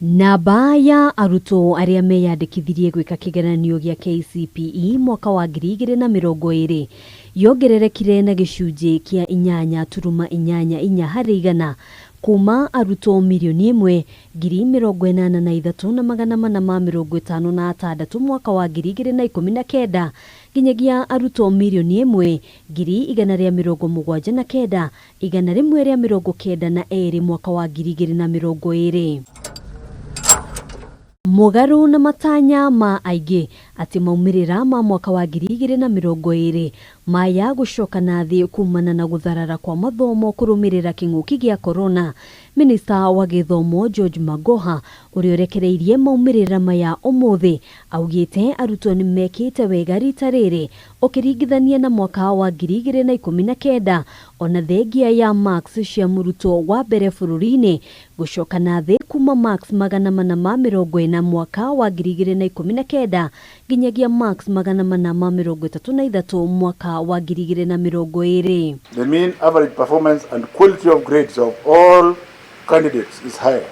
Namba ya arutwo aria meyandikithirie gwika kigeranio gya KCPE mwaka wa 2020 yongererekire na gicunji kia 8.84 harĩ igana kuma arutwo 1,083,456 mwaka wa 2019 nginyagia arutwo 1,179,192 mwaka wa 2020. Mugaru na matanya ma aingĩ ati Maumirira ma mwaka wa 2020 maya gucoka na thĩ kumana na gutharara kwa mathomo kurumirira king'uki gĩa corona. Minister wa githomo Professor Magoha uria urekereirie Maumirira maya umuthi augite arutwo ni mekite wega rita rĩrĩ ukiringithania na mwaka wa 2019 ona Thengia ya marks cia murutwo wa mbere bũrũri-inĩ gucoka na thĩ kuma marks 440 mwaka wa 2019 nginyagia marks 433 mwaka wa 2020. The mean average performance and quality of grades of all candidates is higher.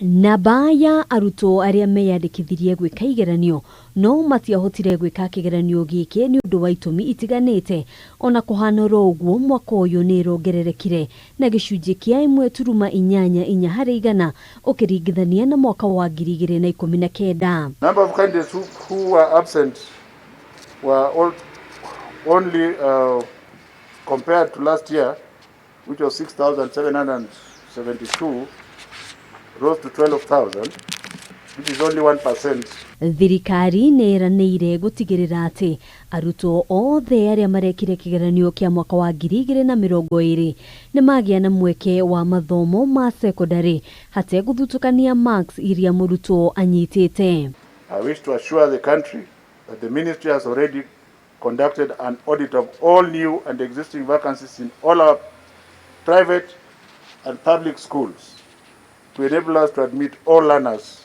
Namba ya arutwo aria meyandikithirie gwika igeranio no matiahotire gwika kigeranio giki ni undu wa itumi itiganite ona kuhana roguo mwaka uyu ni rongererekire na gicunji kia 1.84 harĩ igana ukiringithania na mwaka wa 2019. Number of candidates who were absent were only compared to last year, which was 6,772, rose to 12,000, which is only 1%. Thirikari neranĩire gutigirira ati arutwo othe aria marekire kigeranio kia mwaka wa 2020 ni magia na mweke wa mathomo ma secondary hate guthutukania marks iria murutwo anyitite. I wish to assure the country that the ministry has already conducted an audit of all new and existing vacancies in all our private and public schools to enable us to admit all learners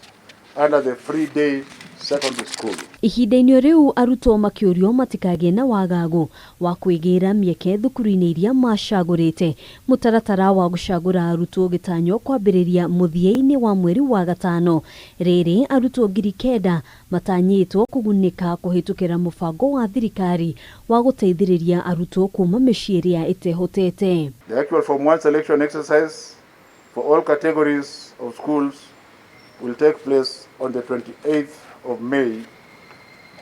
under the free day secondary school. Ihinda-inĩ riu arutwo makiurio matikagie na wagagu wa kwĩgira mieke thukuru-inĩ iria macagũrĩte. Mũtaratara wa gucagũra arutwo gĩtanyo kwambĩrĩria mũthia-inĩ wa mweri wa gatano. Rĩrĩ arutwo 9,000 matanyĩtwo kugunĩka kuhĩtũkĩra mũbango wa thirikari wa guteithĩrĩria arutwo kuma mĩciĩ ĩrĩa ĩtehotete. The actual Form 1 selection exercise for all categories of schools will take place on the 28th of May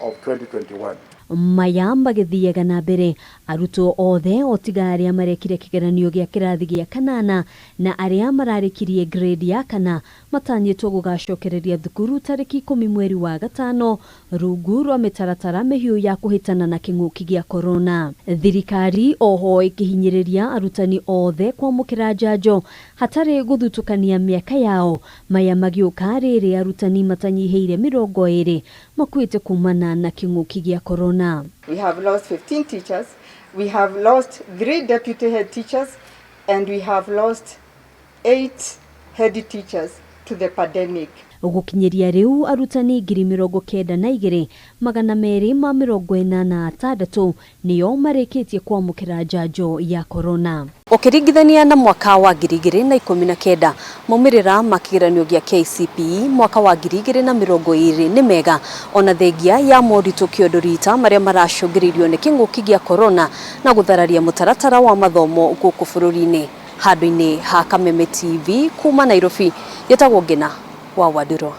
of 2021. Maya magĩthiaga na mbere arutwo othe otiga aria marekire kigeranio gĩa kirathi gĩa kanana na aria mararikirie grade ya kana matanyĩtwo gugacokereria thukuru tariki 10 mweri wa gatano rungu rwa mĩtaratara mĩhiũ ya kuhĩtana na king'uki gĩa corona. Thirikari oho ikihinyĩrĩria arutani othe kwamũkĩra njanjo hatarĩ gũthutukania mĩaka yao. Maya magĩũka rĩrĩ arutani matanyihĩire 20 makuĩte kumana na king'uki gĩa corona. We have lost 15 teachers, we have lost 3 deputy head teachers, and we have lost 8 head teachers to the pandemic. Gukinyeria riu arutani 92,246 niyo mareketie kwamũkĩra njanjo ya corona. Ukiringithania na mwaka wa 2019 Maumirira ma kigeranio gĩa KCPE mwaka wa 2020 ni mega ona Thengia ya moritũ kĩondorita maria maracũngĩrĩirio nĩ kĩng'uki gĩa corona na guthararia mũtaratara wa mathomo gũkũ bũrũri-inĩ. Handũ-inĩ ha Kameme TV kuma Nairobi yetagwo Ngina wa Waduro.